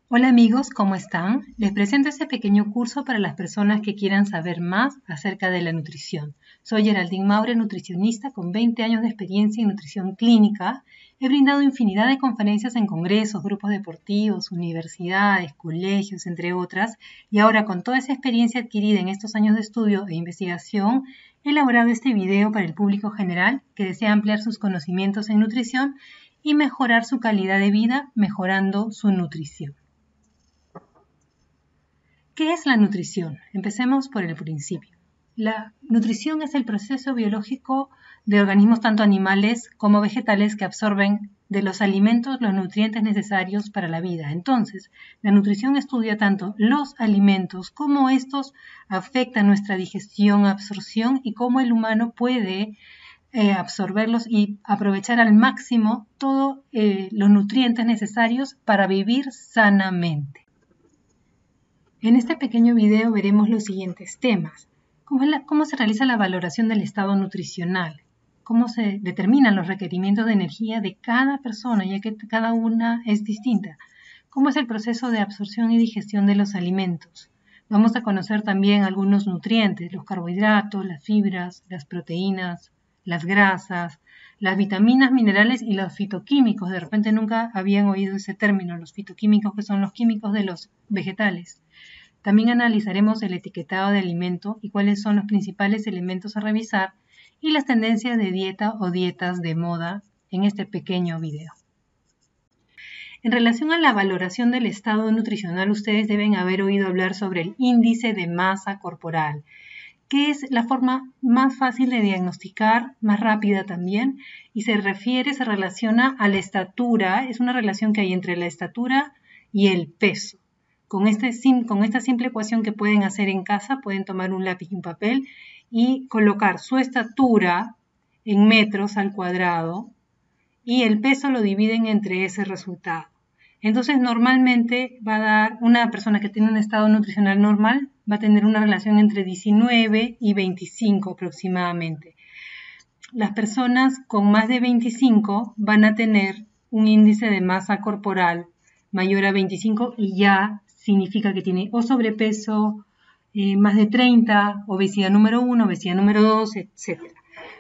Hola amigos, ¿cómo están? Les presento este pequeño curso para las personas que quieran saber más acerca de la nutrición. Soy Geraldine Maure, nutricionista con 20 años de experiencia en nutrición clínica. He brindado infinidad de conferencias en congresos, grupos deportivos, universidades, colegios, entre otras, y ahora con toda esa experiencia adquirida en estos años de estudio e investigación, he elaborado este video para el público general que desea ampliar sus conocimientos en nutrición y mejorar su calidad de vida mejorando su nutrición. ¿Qué es la nutrición? Empecemos por el principio. La nutrición es el proceso biológico de organismos tanto animales como vegetales que absorben de los alimentos los nutrientes necesarios para la vida. Entonces, la nutrición estudia tanto los alimentos, cómo estos afectan nuestra digestión, absorción y cómo el humano puede absorberlos y aprovechar al máximo todos los nutrientes necesarios para vivir sanamente. En este pequeño video veremos los siguientes temas. ¿Cómo se realiza la valoración del estado nutricional? ¿Cómo se determinan los requerimientos de energía de cada persona, ya que cada una es distinta? ¿Cómo es el proceso de absorción y digestión de los alimentos? Vamos a conocer también algunos nutrientes, los carbohidratos, las fibras, las proteínas, las grasas, las vitaminas, minerales y los fitoquímicos. De repente nunca habían oído ese término, los fitoquímicos, que son los químicos de los vegetales. También analizaremos el etiquetado de alimento y cuáles son los principales elementos a revisar y las tendencias de dieta o dietas de moda en este pequeño video. En relación a la valoración del estado nutricional, ustedes deben haber oído hablar sobre el índice de masa corporal, que es la forma más fácil de diagnosticar, más rápida también, y se relaciona a la estatura, es una relación que hay entre la estatura y el peso. Con esta simple ecuación que pueden hacer en casa, pueden tomar un lápiz y un papel y colocar su estatura en metros al cuadrado y el peso lo dividen entre ese resultado. Entonces, normalmente va a dar una persona que tiene un estado nutricional normal, va a tener una relación entre 19 y 25 aproximadamente. Las personas con más de 25 van a tener un índice de masa corporal mayor a 25 y ya significa que tiene o sobrepeso, más de 30, obesidad número 1, obesidad número 2, etc.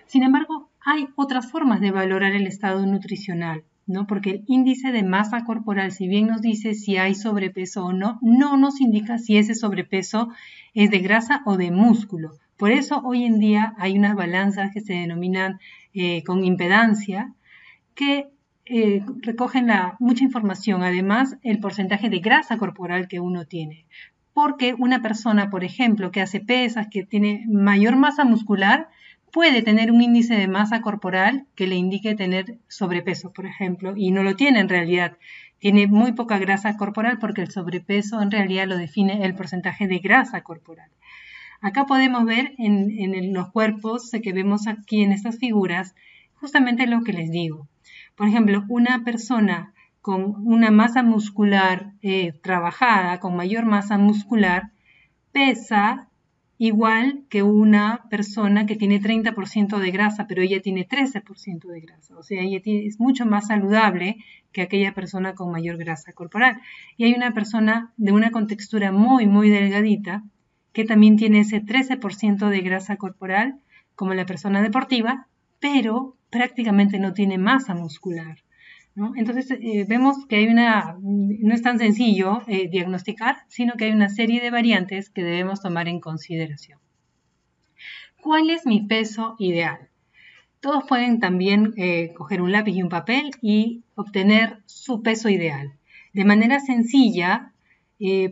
Sin embargo, hay otras formas de valorar el estado nutricional, ¿no? Porque el índice de masa corporal, si bien nos dice si hay sobrepeso o no, no nos indica si ese sobrepeso es de grasa o de músculo. Por eso hoy en día hay unas balanzas que se denominan con impedancia que recogen mucha información, además el porcentaje de grasa corporal que uno tiene. Porque una persona, por ejemplo, que hace pesas, que tiene mayor masa muscular, puede tener un índice de masa corporal que le indique tener sobrepeso, por ejemplo, y no lo tiene en realidad. Tiene muy poca grasa corporal porque el sobrepeso en realidad lo define el porcentaje de grasa corporal. Acá podemos ver en los cuerpos que vemos aquí en estas figuras justamente lo que les digo. Por ejemplo, una persona con una masa muscular trabajada, con mayor masa muscular, pesa igual que una persona que tiene 30% de grasa, pero ella tiene 13% de grasa. O sea, ella es mucho más saludable que aquella persona con mayor grasa corporal. Y hay una persona de una contextura muy, muy delgadita que también tiene ese 13% de grasa corporal, como la persona deportiva, pero prácticamente no tiene masa muscular, ¿no? Entonces vemos que no es tan sencillo diagnosticar, sino que hay una serie de variantes que debemos tomar en consideración. ¿Cuál es mi peso ideal? Todos pueden también coger un lápiz y un papel y obtener su peso ideal. De manera sencilla,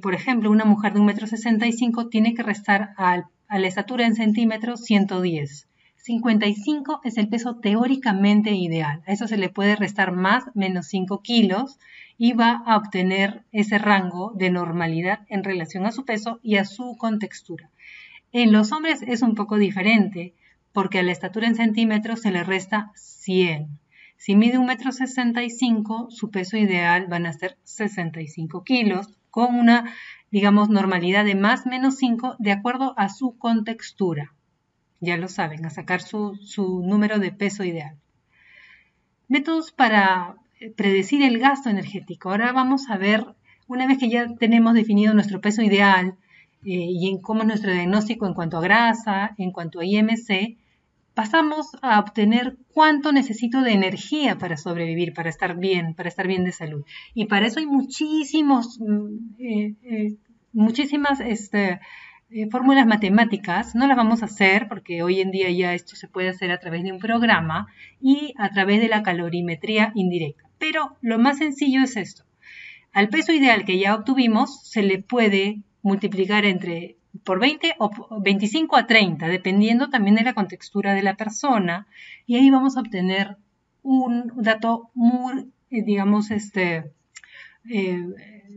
por ejemplo, una mujer de 1,65 m tiene que restar a la estatura en centímetros 110. 55 es el peso teóricamente ideal. A eso se le puede restar más menos 5 kilos y va a obtener ese rango de normalidad en relación a su peso y a su contextura. En los hombres es un poco diferente porque a la estatura en centímetros se le resta 100. Si mide 1,65 m, su peso ideal van a ser 65 kilos con una, digamos, normalidad de más menos 5 de acuerdo a su contextura. Ya lo saben, a sacar su número de peso ideal. Métodos para predecir el gasto energético. Ahora vamos a ver Una vez que ya tenemos definido nuestro peso ideal y en cómo es nuestro diagnóstico en cuanto a grasa, en cuanto a IMC, pasamos a obtener cuánto necesito de energía para sobrevivir, para estar bien de salud. Y para eso hay muchísimas fórmulas matemáticas. No las vamos a hacer porque hoy en día ya esto se puede hacer a través de un programa y a través de la calorimetría indirecta. Pero lo más sencillo es esto. Al peso ideal que ya obtuvimos se le puede multiplicar por 20 o 25 a 30, dependiendo también de la contextura de la persona, y ahí vamos a obtener un dato muy,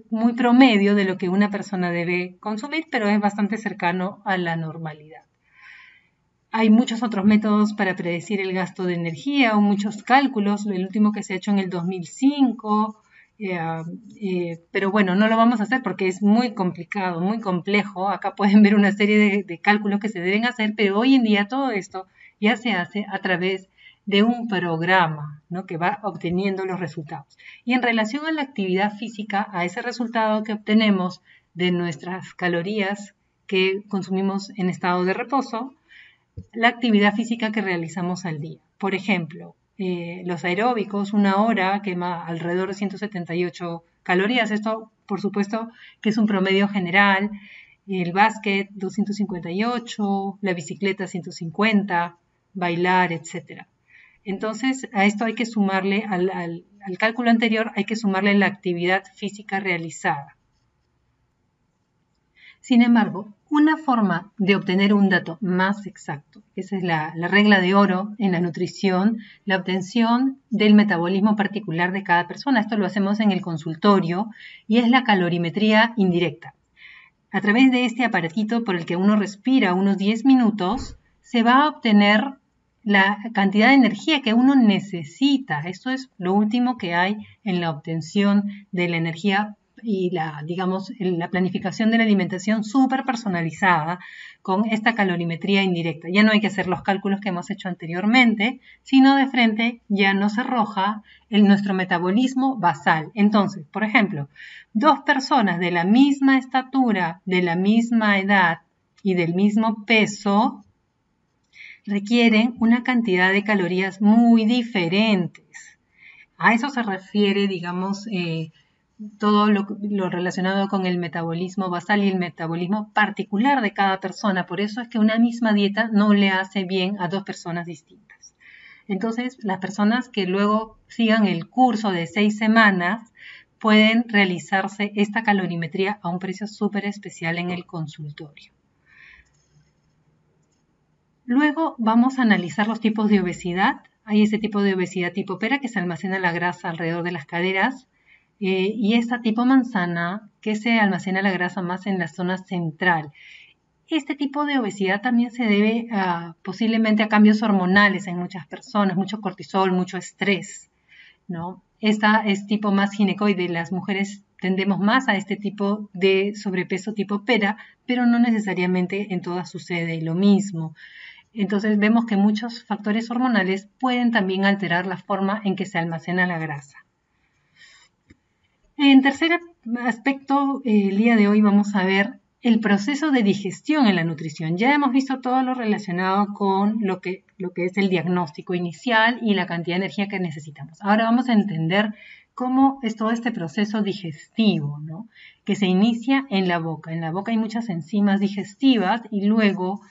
muy promedio de lo que una persona debe consumir, pero es bastante cercano a la normalidad. Hay muchos otros métodos para predecir el gasto de energía o muchos cálculos, el último que se ha hecho en el 2005, pero bueno, no lo vamos a hacer porque es muy complicado, muy complejo. Acá pueden ver una serie de cálculos que se deben hacer, pero hoy en día todo esto ya se hace a través de un programa, ¿no?, que va obteniendo los resultados. Y en relación a la actividad física, a ese resultado que obtenemos de nuestras calorías que consumimos en estado de reposo, la actividad física que realizamos al día. Por ejemplo, los aeróbicos, 1 hora quema alrededor de 178 calorías. Esto, por supuesto, que es un promedio general. El básquet, 258, la bicicleta, 150, bailar, etc. Entonces, a esto hay que sumarle, al cálculo anterior, hay que sumarle la actividad física realizada. Sin embargo, una forma de obtener un dato más exacto, esa es la regla de oro en la nutrición, la obtención del metabolismo particular de cada persona. Esto lo hacemos en el consultorio y es la calorimetría indirecta. A través de este aparatito por el que uno respira unos 10 minutos, se va a obtener la cantidad de energía que uno necesita. Esto es lo último que hay en la obtención de la energía y la planificación de la alimentación súper personalizada con esta calorimetría indirecta. Ya no hay que hacer los cálculos que hemos hecho anteriormente, sino de frente ya nos arroja nuestro metabolismo basal. Entonces, por ejemplo, 2 personas de la misma estatura, de la misma edad y del mismo peso requieren una cantidad de calorías muy diferentes. A eso se refiere, todo lo relacionado con el metabolismo basal y el metabolismo particular de cada persona. Por eso es que una misma dieta no le hace bien a 2 personas distintas. Entonces, las personas que luego sigan el curso de 6 semanas pueden realizarse esta calorimetría a un precio súper especial en el consultorio. Luego vamos a analizar los tipos de obesidad. Hay ese tipo de obesidad tipo pera que se almacena la grasa alrededor de las caderas y esta tipo manzana que se almacena la grasa más en la zona central. Este tipo de obesidad también se debe posiblemente a cambios hormonales en muchas personas, mucho cortisol, mucho estrés, ¿no? Esta es tipo más ginecoide. Las mujeres tendemos más a este tipo de sobrepeso tipo pera, pero no necesariamente en todas sucede lo mismo. Entonces vemos que muchos factores hormonales pueden también alterar la forma en que se almacena la grasa. En tercer aspecto, el día de hoy vamos a ver el proceso de digestión en la nutrición. Ya hemos visto todo lo relacionado con lo que es el diagnóstico inicial y la cantidad de energía que necesitamos. Ahora vamos a entender cómo es todo este proceso digestivo, ¿no?, que se inicia en la boca. En la boca hay muchas enzimas digestivas y luego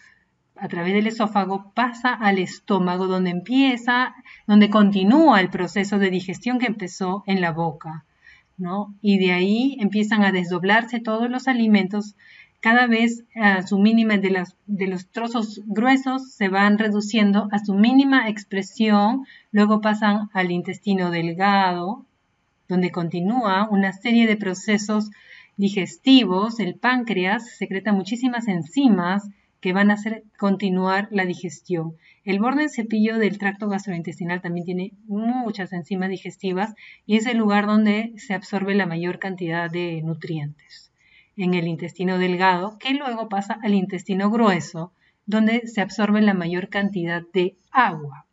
a través del esófago pasa al estómago donde continúa el proceso de digestión que empezó en la boca, ¿no? Y de ahí empiezan a desdoblarse todos los alimentos, cada vez a su mínima, de los trozos gruesos se van reduciendo a su mínima expresión, luego pasan al intestino delgado, donde continúa una serie de procesos digestivos. El páncreas secreta muchísimas enzimas que van a hacer continuar la digestión. El borde en cepillo del tracto gastrointestinal también tiene muchas enzimas digestivas y es el lugar donde se absorbe la mayor cantidad de nutrientes. En el intestino delgado, que luego pasa al intestino grueso, donde se absorbe la mayor cantidad de agua.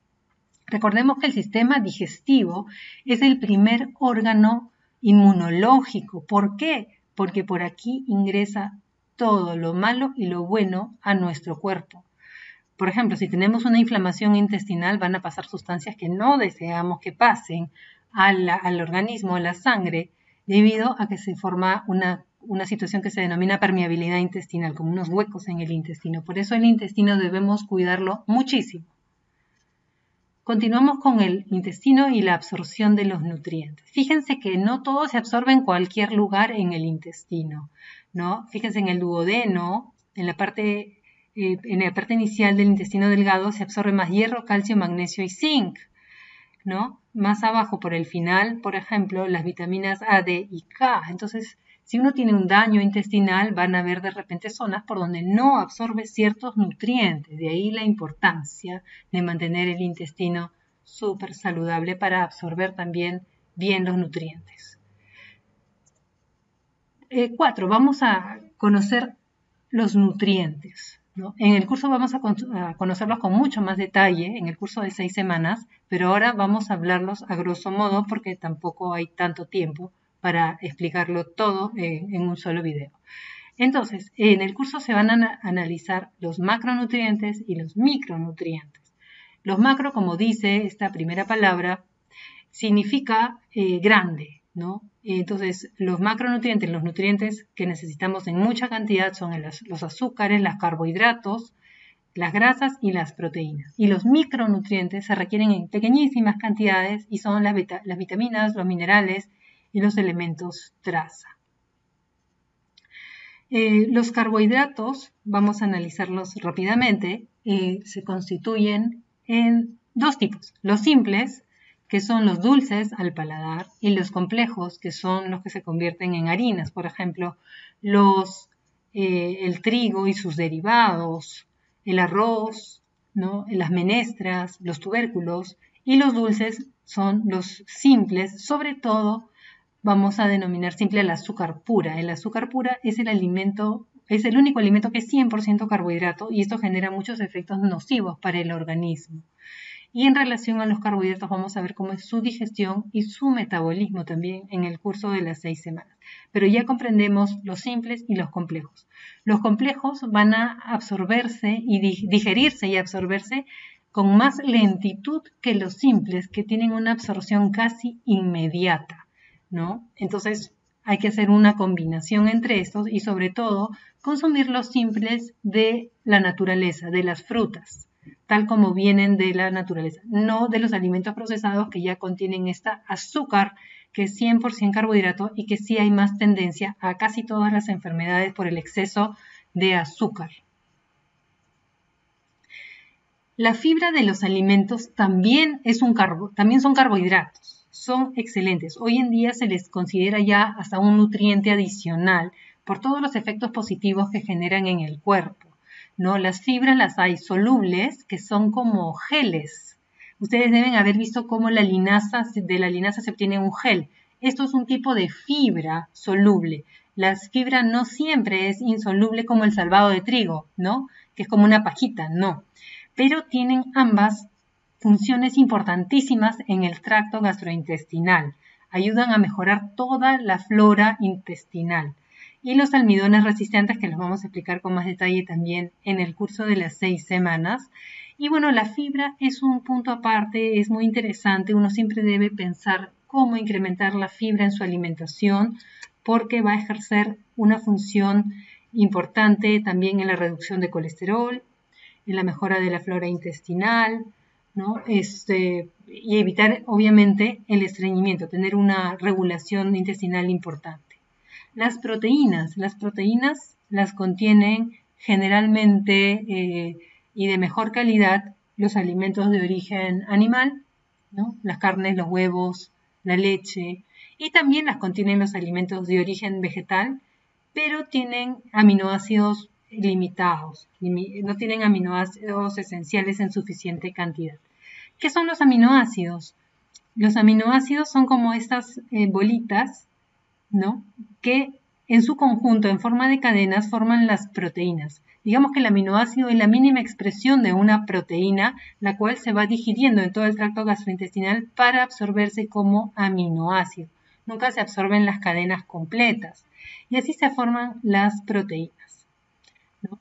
Recordemos que el sistema digestivo es el primer órgano inmunológico. ¿Por qué? Porque por aquí ingresa todo lo malo y lo bueno a nuestro cuerpo. Por ejemplo, si tenemos una inflamación intestinal, van a pasar sustancias que no deseamos que pasen al organismo, a la sangre, debido a que se forma una situación que se denomina permeabilidad intestinal, como unos huecos en el intestino. Por eso el intestino debemos cuidarlo muchísimo. Continuamos con el intestino y la absorción de los nutrientes. Fíjense que no todo se absorbe en cualquier lugar en el intestino, ¿no? Fíjense en el duodeno, en la parte inicial del intestino delgado se absorbe más hierro, calcio, magnesio y zinc, ¿no? Más abajo, por el final, por ejemplo, las vitaminas A, D y K. Entonces, si uno tiene un daño intestinal, van a haber de repente zonas por donde no absorbe ciertos nutrientes. De ahí la importancia de mantener el intestino súper saludable para absorber también bien los nutrientes. 4. Vamos a conocer los nutrientes, ¿no? En el curso vamos a conocerlos con mucho más detalle, en el curso de 6 semanas, pero ahora vamos a hablarlos a grosso modo porque tampoco hay tanto tiempo para explicarlo todo en un solo video. Entonces, en el curso se van a analizar los macronutrientes y los micronutrientes. Los macro, como dice esta primera palabra, significa grande, ¿no? Entonces, los macronutrientes, los nutrientes que necesitamos en mucha cantidad son los azúcares, los carbohidratos, las grasas y las proteínas. Y los micronutrientes se requieren en pequeñísimas cantidades y son las vitaminas, los minerales y los elementos traza. Los carbohidratos, vamos a analizarlos rápidamente, se constituyen en dos tipos. Los simples, que son los dulces al paladar, y los complejos, que son los que se convierten en harinas. Por ejemplo, el trigo y sus derivados, el arroz, ¿no? Las menestras, los tubérculos, y los dulces son los simples, sobre todo vamos a denominar simple el azúcar pura. El azúcar pura es el único alimento que es 100% carbohidrato y esto genera muchos efectos nocivos para el organismo. Y en relación a los carbohidratos vamos a ver cómo es su digestión y su metabolismo también en el curso de las 6 semanas. Pero ya comprendemos los simples y los complejos. Los complejos van a absorberse y digerirse y absorberse con más lentitud que los simples, que tienen una absorción casi inmediata, ¿no? Entonces hay que hacer una combinación entre estos y sobre todo consumir los simples de la naturaleza, de las frutas, tal como vienen de la naturaleza, no de los alimentos procesados que ya contienen esta azúcar que es 100% carbohidrato y que sí hay más tendencia a casi todas las enfermedades por el exceso de azúcar. La fibra de los alimentos también son carbohidratos, son excelentes. Hoy en día se les considera ya hasta un nutriente adicional por todos los efectos positivos que generan en el cuerpo, ¿no? Las fibras las hay solubles, que son como geles. Ustedes deben haber visto cómo de la linaza se obtiene un gel. Esto es un tipo de fibra soluble. La fibra no siempre es insoluble como el salvado de trigo, ¿no? Que es como una pajita, no. Pero tienen ambas funciones importantísimas en el tracto gastrointestinal. Ayudan a mejorar toda la flora intestinal. Y los almidones resistentes, que los vamos a explicar con más detalle también en el curso de las 6 semanas. Y bueno, la fibra es un punto aparte, es muy interesante. Uno siempre debe pensar cómo incrementar la fibra en su alimentación, porque va a ejercer una función importante también en la reducción de colesterol, en la mejora de la flora intestinal, ¿no? Y evitar, obviamente, el estreñimiento, tener una regulación intestinal importante. Las proteínas las contienen generalmente y de mejor calidad los alimentos de origen animal, ¿no? Las carnes, los huevos, la leche, y también las contienen los alimentos de origen vegetal, pero tienen aminoácidos limitados, no tienen aminoácidos esenciales en suficiente cantidad. ¿Qué son los aminoácidos? Los aminoácidos son como estas bolitas, ¿no? Que en su conjunto, en forma de cadenas, forman las proteínas. Digamos que el aminoácido es la mínima expresión de una proteína, la cual se va digiriendo en todo el tracto gastrointestinal para absorberse como aminoácido. nunca se absorben las cadenas completas y así se forman las proteínas, ¿no?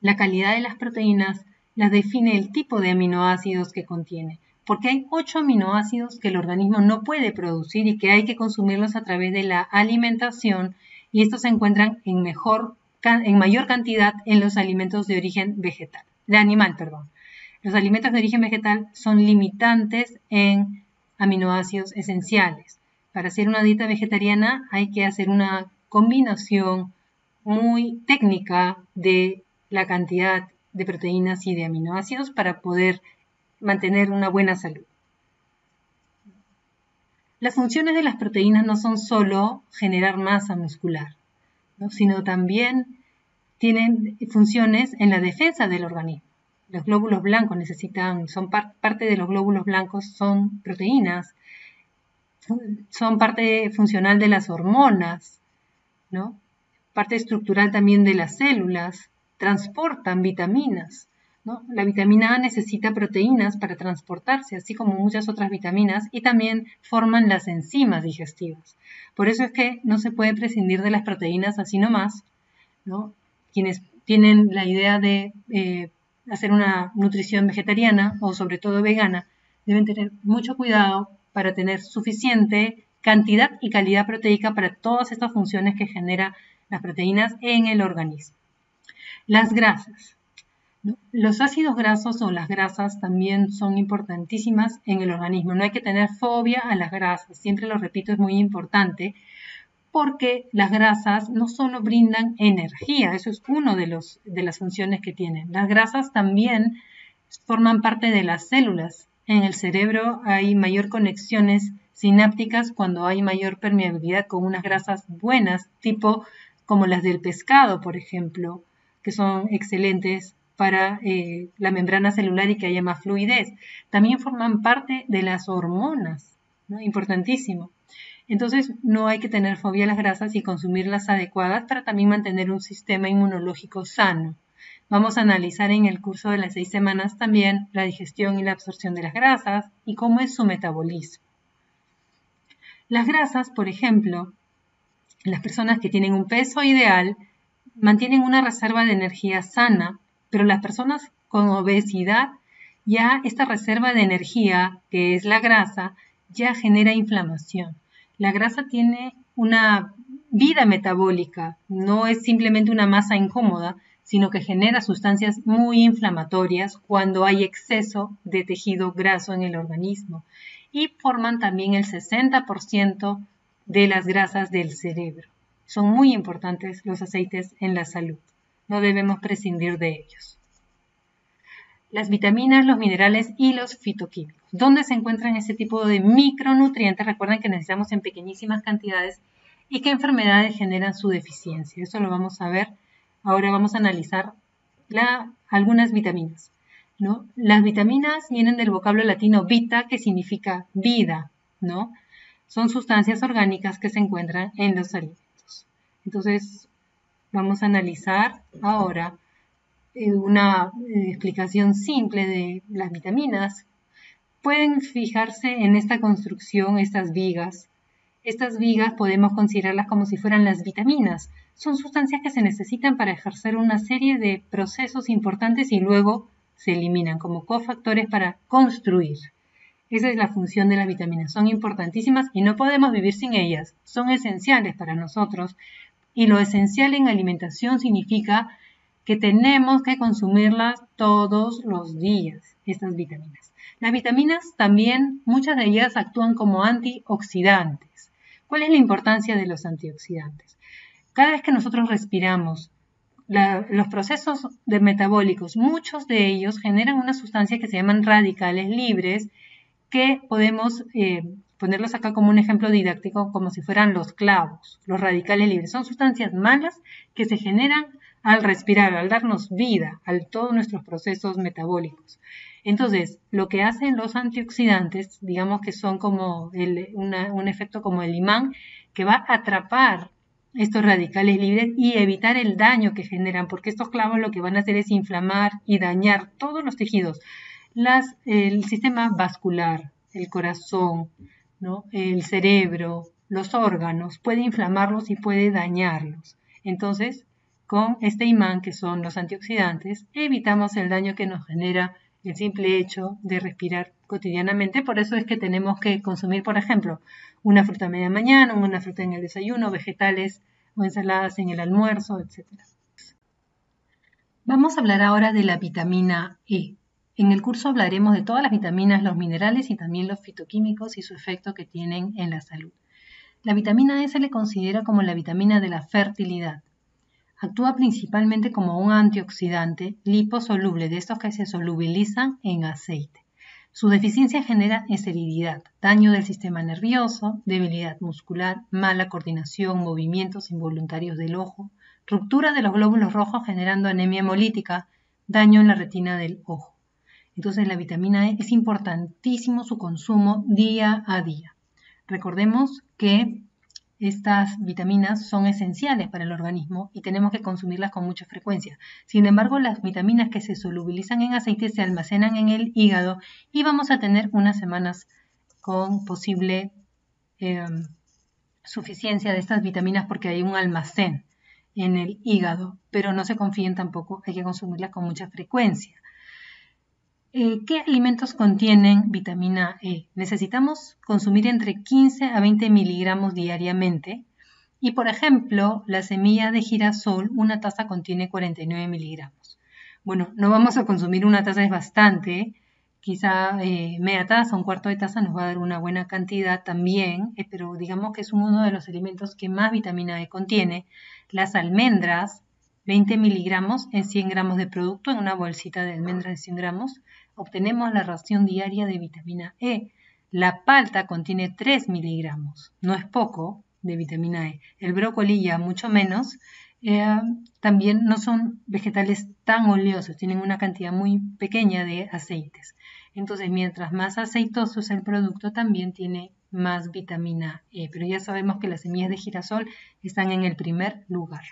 La calidad de las proteínas las define el tipo de aminoácidos que contiene, porque hay 8 aminoácidos que el organismo no puede producir y que hay que consumirlos a través de la alimentación, y estos se encuentran en mayor cantidad en los alimentos de origen vegetal, de animal, perdón. Los alimentos de origen vegetal son limitantes en aminoácidos esenciales. Para hacer una dieta vegetariana hay que hacer una combinación muy técnica de la cantidad de proteínas y de aminoácidos para poder mantener una buena salud. Las funciones de las proteínas no son solo generar masa muscular, ¿no? Sino también tienen funciones en la defensa del organismo. Los glóbulos blancos parte de los glóbulos blancos son proteínas, son parte funcional de las hormonas, ¿no? Parte estructural también de las células, transportan vitaminas, ¿no? La vitamina A necesita proteínas para transportarse, así como muchas otras vitaminas, y también forman las enzimas digestivas. Por eso es que no se puede prescindir de las proteínas así nomás, ¿no? Quienes tienen la idea de hacer una nutrición vegetariana o sobre todo vegana, deben tener mucho cuidado para tener suficiente cantidad y calidad proteica para todas estas funciones que generan las proteínas en el organismo. Las grasas, ¿no? Los ácidos grasos o las grasas también son importantísimas en el organismo. No hay que tener fobia a las grasas, siempre lo repito, es muy importante, porque las grasas no solo brindan energía, eso es uno de las funciones que tienen. Las grasas también forman parte de las células. En el cerebro hay mayor conexiones sinápticas cuando hay mayor permeabilidad con unas grasas buenas, tipo como las del pescado, por ejemplo, que son excelentes para la membrana celular y que haya más fluidez. También forman parte de las hormonas, ¿no? Importantísimo. Entonces, no hay que tener fobia a las grasas y consumirlas adecuadas para también mantener un sistema inmunológico sano. Vamos a analizar en el curso de las 6 semanas también la digestión y la absorción de las grasas y cómo es su metabolismo. Las grasas, por ejemplo, las personas que tienen un peso ideal mantienen una reserva de energía sana, pero las personas con obesidad, ya esta reserva de energía, que es la grasa, ya genera inflamación. La grasa tiene una vida metabólica, no es simplemente una masa incómoda, sino que genera sustancias muy inflamatorias cuando hay exceso de tejido graso en el organismo y forman también el 60% de las grasas del cerebro. Son muy importantes los aceites en la salud, no debemos prescindir de ellos. Las vitaminas, los minerales y los fitoquímicos. ¿Dónde se encuentran ese tipo de micronutrientes? Recuerden que necesitamos en pequeñísimas cantidades y qué enfermedades generan su deficiencia. Eso lo vamos a ver. Ahora vamos a analizar algunas vitaminas, ¿no? Las vitaminas vienen del vocablo latino vita, que significa vida, ¿no? Son sustancias orgánicas que se encuentran en los alimentos. Entonces, vamos a analizar ahora una explicación simple de las vitaminas. Pueden fijarse en esta construcción, estas vigas. Estas vigas podemos considerarlas como si fueran las vitaminas. Son sustancias que se necesitan para ejercer una serie de procesos importantes y luego se eliminan como cofactores para construir. Esa es la función de las vitaminas. Son importantísimas y no podemos vivir sin ellas. Son esenciales para nosotros y lo esencial en alimentación significa que tenemos que consumirlas todos los días, estas vitaminas. Las vitaminas también, muchas de ellas actúan como antioxidantes. ¿Cuál es la importancia de los antioxidantes? Cada vez que nosotros respiramos, los procesos metabólicos, muchos de ellos generan una sustancia que se llaman radicales libres, que podemos ponerlos acá como un ejemplo didáctico, como si fueran los clavos, los radicales libres. Son sustancias malas que se generan al respirar, al darnos vida, a todos nuestros procesos metabólicos. Entonces, lo que hacen los antioxidantes, digamos que son como un efecto como el imán, que va a atrapar estos radicales libres y evitar el daño que generan, porque estos clavos lo que van a hacer es inflamar y dañar todos los tejidos, el sistema vascular, el corazón, ¿no? El cerebro, los órganos, puede inflamarlos y puede dañarlos. Entonces, con este imán, que son los antioxidantes, evitamos el daño que nos genera el simple hecho de respirar cotidianamente. Por eso es que tenemos que consumir, por ejemplo, una fruta a media mañana, una fruta en el desayuno, vegetales o ensaladas en el almuerzo, etc. Vamos a hablar ahora de la vitamina E. En el curso hablaremos de todas las vitaminas, los minerales y también los fitoquímicos y su efecto que tienen en la salud. La vitamina E se le considera como la vitamina de la fertilidad. Actúa principalmente como un antioxidante liposoluble, de estos que se solubilizan en aceite. Su deficiencia genera esterilidad, daño del sistema nervioso, debilidad muscular, mala coordinación, movimientos involuntarios del ojo, ruptura de los glóbulos rojos generando anemia hemolítica, daño en la retina del ojo. Entonces la vitamina E es importantísimo su consumo día a día. Recordemos que estas vitaminas son esenciales para el organismo y tenemos que consumirlas con mucha frecuencia. Sin embargo, las vitaminas que se solubilizan en aceite se almacenan en el hígado y vamos a tener unas semanas con posible suficiencia de estas vitaminas porque hay un almacén en el hígado, pero no se confíen tampoco, hay que consumirlas con mucha frecuencia. ¿Qué alimentos contienen vitamina E? Necesitamos consumir entre 15 a 20 miligramos diariamente y, por ejemplo, la semilla de girasol, una taza contiene 49 miligramos. Bueno, no vamos a consumir una taza, es bastante, quizá media taza, un cuarto de taza nos va a dar una buena cantidad también, pero digamos que es uno de los alimentos que más vitamina E contiene. Las almendras, 20 miligramos en 100 gramos de producto, en una bolsita de almendras de 100 gramos, obtenemos la ración diaria de vitamina E. La palta contiene 3 miligramos, no es poco de vitamina E. El brócoli ya mucho menos. También no son vegetales tan oleosos, tienen una cantidad muy pequeña de aceites. Entonces, mientras más aceitoso es el producto, también tiene más vitamina E. Pero ya sabemos que las semillas de girasol están en el primer lugar.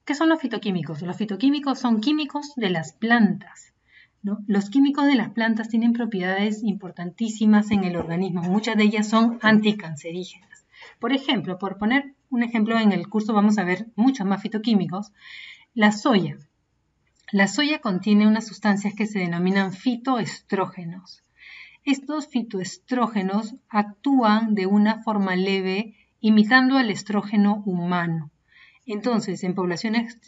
¿Qué son los fitoquímicos? Los fitoquímicos son químicos de las plantas, ¿no? Los químicos de las plantas tienen propiedades importantísimas en el organismo. Muchas de ellas son anticancerígenas. Por ejemplo, por poner un ejemplo, en el curso vamos a ver muchos más fitoquímicos. La soya. La soya contiene unas sustancias que se denominan fitoestrógenos. Estos fitoestrógenos actúan de una forma leve, imitando al estrógeno humano. Entonces, en poblaciones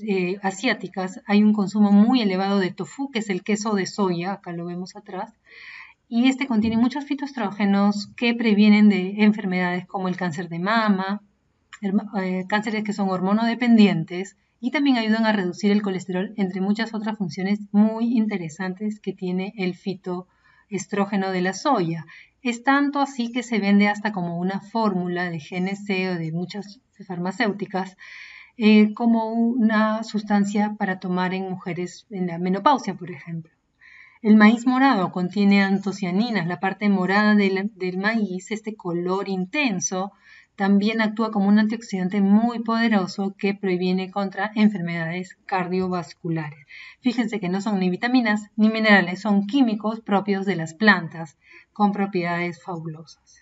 asiáticas hay un consumo muy elevado de tofu, que es el queso de soya, acá lo vemos atrás, y este contiene muchos fitoestrógenos que previenen de enfermedades como el cáncer de mama, cánceres que son hormonodependientes, y también ayudan a reducir el colesterol, entre muchas otras funciones muy interesantes que tiene el fitoestrógeno de la soya. Es tanto así que se vende hasta como una fórmula de GNC o de muchas farmacéuticas, como una sustancia para tomar en mujeres en la menopausia, por ejemplo. El maíz morado contiene antocianinas, la parte morada del maíz, este color intenso, también actúa como un antioxidante muy poderoso que previene contra enfermedades cardiovasculares. Fíjense que no son ni vitaminas ni minerales, son químicos propios de las plantas con propiedades fabulosas.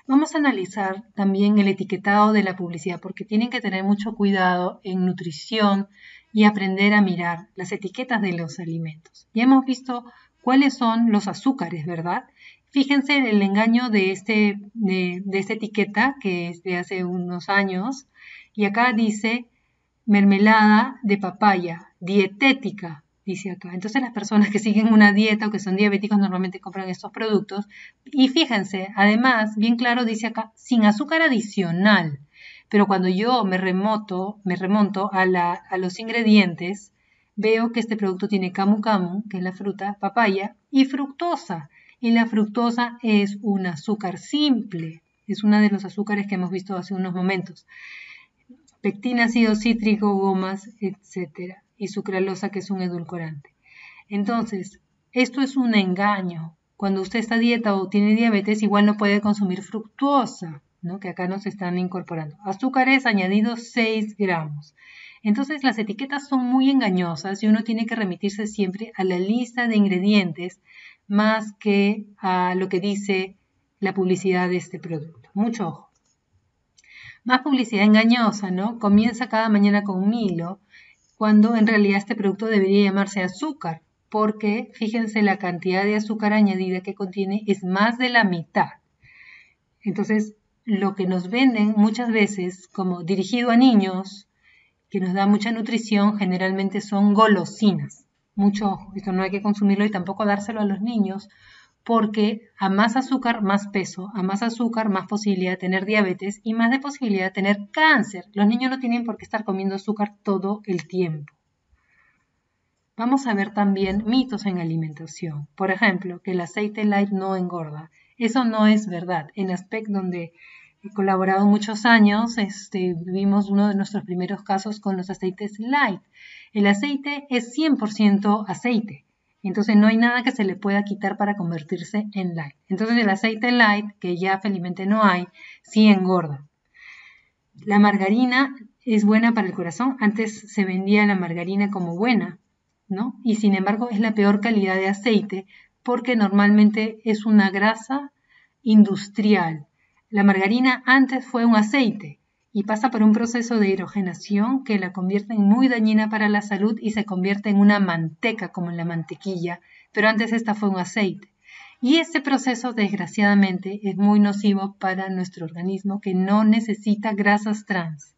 Vamos a analizar también el etiquetado de la publicidad porque tienen que tener mucho cuidado en nutrición y aprender a mirar las etiquetas de los alimentos. Ya hemos visto cuáles son los azúcares, ¿verdad? Fíjense en el engaño de esta etiqueta que es de hace unos años y acá dice mermelada de papaya, dietética, dice acá. Entonces las personas que siguen una dieta o que son diabéticos normalmente compran estos productos y fíjense, además, bien claro dice acá, sin azúcar adicional. Pero cuando yo me remonto a los ingredientes, veo que este producto tiene camu camu, que es la fruta, papaya, y fructosa. Y la fructosa es un azúcar simple, es uno de los azúcares que hemos visto hace unos momentos. Pectina, ácido cítrico, gomas, etc. Y sucralosa, que es un edulcorante. Entonces, esto es un engaño. Cuando usted está a dieta o tiene diabetes, igual no puede consumir fructosa, ¿no? Que acá nos están incorporando. Azúcares añadidos 6 gramos. Entonces, las etiquetas son muy engañosas y uno tiene que remitirse siempre a la lista de ingredientes más que a lo que dice la publicidad de este producto. Mucho ojo. Más publicidad engañosa, ¿no? Comienza cada mañana con Milo, cuando en realidad este producto debería llamarse azúcar, porque fíjense la cantidad de azúcar añadida que contiene es más de la mitad. Entonces, lo que nos venden muchas veces como dirigido a niños, que nos da mucha nutrición, generalmente son golosinas. Mucho ojo, esto no hay que consumirlo y tampoco dárselo a los niños, porque a más azúcar, más peso, a más azúcar, más posibilidad de tener diabetes y más de posibilidad de tener cáncer. Los niños no tienen por qué estar comiendo azúcar todo el tiempo. Vamos a ver también mitos en alimentación. Por ejemplo, que el aceite light no engorda. Eso no es verdad. En Aspect, donde he colaborado muchos años, vimos uno de nuestros primeros casos con los aceites light. El aceite es 100% aceite. Entonces no hay nada que se le pueda quitar para convertirse en light. Entonces el aceite light, que ya felizmente no hay, sí engorda. La margarina es buena para el corazón. Antes se vendía la margarina como buena, ¿no? Y sin embargo es la peor calidad de aceite porque normalmente es una grasa industrial. La margarina antes fue un aceite y pasa por un proceso de hidrogenación que la convierte en muy dañina para la salud y se convierte en una manteca como en la mantequilla, pero antes esta fue un aceite. Y ese proceso, desgraciadamente, es muy nocivo para nuestro organismo que no necesita grasas trans.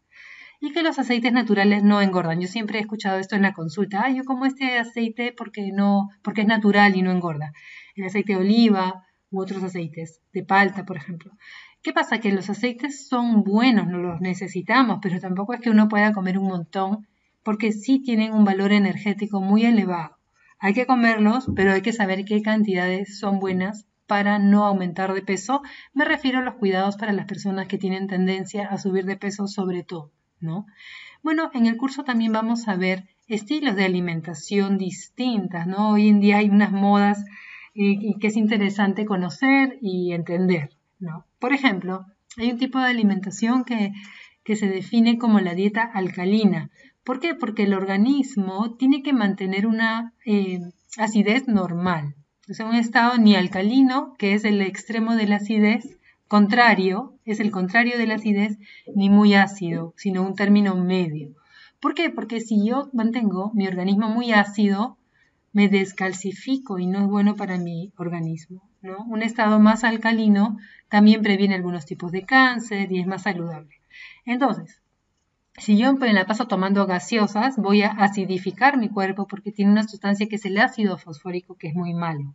Y que los aceites naturales no engordan. Yo siempre he escuchado esto en la consulta. Yo como este aceite porque es natural y no engorda. El aceite de oliva u otros aceites, de palta, por ejemplo. ¿Qué pasa? Que los aceites son buenos, no los necesitamos, pero tampoco es que uno pueda comer un montón, porque sí tienen un valor energético muy elevado. Hay que comerlos, pero hay que saber qué cantidades son buenas para no aumentar de peso. Me refiero a los cuidados para las personas que tienen tendencia a subir de peso sobre todo, ¿no? Bueno, en el curso también vamos a ver estilos de alimentación distintas, ¿no? Hoy en día hay unas modas que es interesante conocer y entender, ¿no? Por ejemplo, hay un tipo de alimentación que se define como la dieta alcalina. ¿Por qué? Porque el organismo tiene que mantener una acidez normal. O sea, un estado ni alcalino, que es el extremo de la acidez, contrario, es el contrario de la acidez, ni muy ácido, sino un término medio. ¿Por qué? Porque si yo mantengo mi organismo muy ácido, me descalcifico y no es bueno para mi organismo, ¿no? Un estado más alcalino también previene algunos tipos de cáncer y es más saludable. Entonces, si yo me la paso tomando gaseosas, voy a acidificar mi cuerpo porque tiene una sustancia que es el ácido fosfórico, que es muy malo.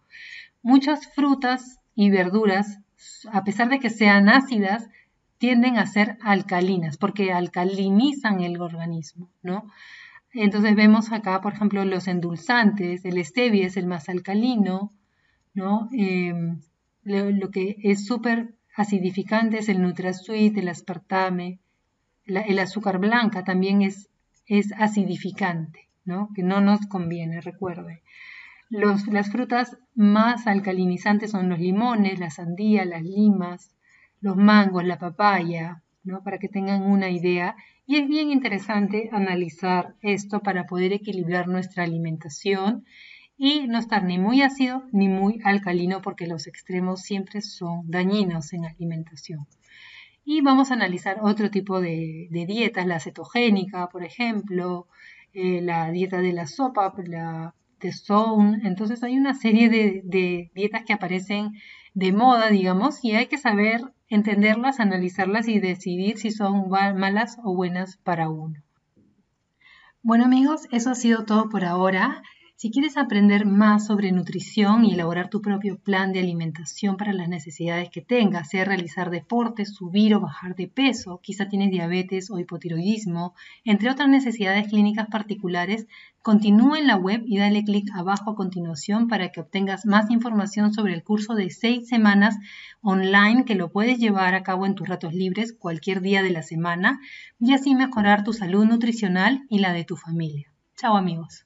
Muchas frutas y verduras, a pesar de que sean ácidas, tienden a ser alcalinas porque alcalinizan el organismo, ¿no? Entonces vemos acá, por ejemplo, los endulzantes, el stevia es el más alcalino, ¿no? Lo que es súper acidificante es el NutraSweet, el aspartame, el azúcar blanca también es acidificante, ¿no? Que no nos conviene, recuerde. Las frutas más alcalinizantes son los limones, la sandía, las limas, los mangos, la papaya, ¿no? Para que tengan una idea. Y es bien interesante analizar esto para poder equilibrar nuestra alimentación y no estar ni muy ácido ni muy alcalino porque los extremos siempre son dañinos en la alimentación. Y vamos a analizar otro tipo de dietas, la cetogénica, por ejemplo, la dieta de la sopa, la de Zone. Entonces hay una serie de dietas que aparecen de moda, digamos, y hay que saber entenderlas, analizarlas y decidir si son malas o buenas para uno. Bueno amigos, eso ha sido todo por ahora. Si quieres aprender más sobre nutrición y elaborar tu propio plan de alimentación para las necesidades que tengas, sea realizar deportes, subir o bajar de peso, quizá tienes diabetes o hipotiroidismo, entre otras necesidades clínicas particulares, continúa en la web y dale clic abajo a continuación para que obtengas más información sobre el curso de 6 semanas online que lo puedes llevar a cabo en tus ratos libres cualquier día de la semana y así mejorar tu salud nutricional y la de tu familia. Chao amigos.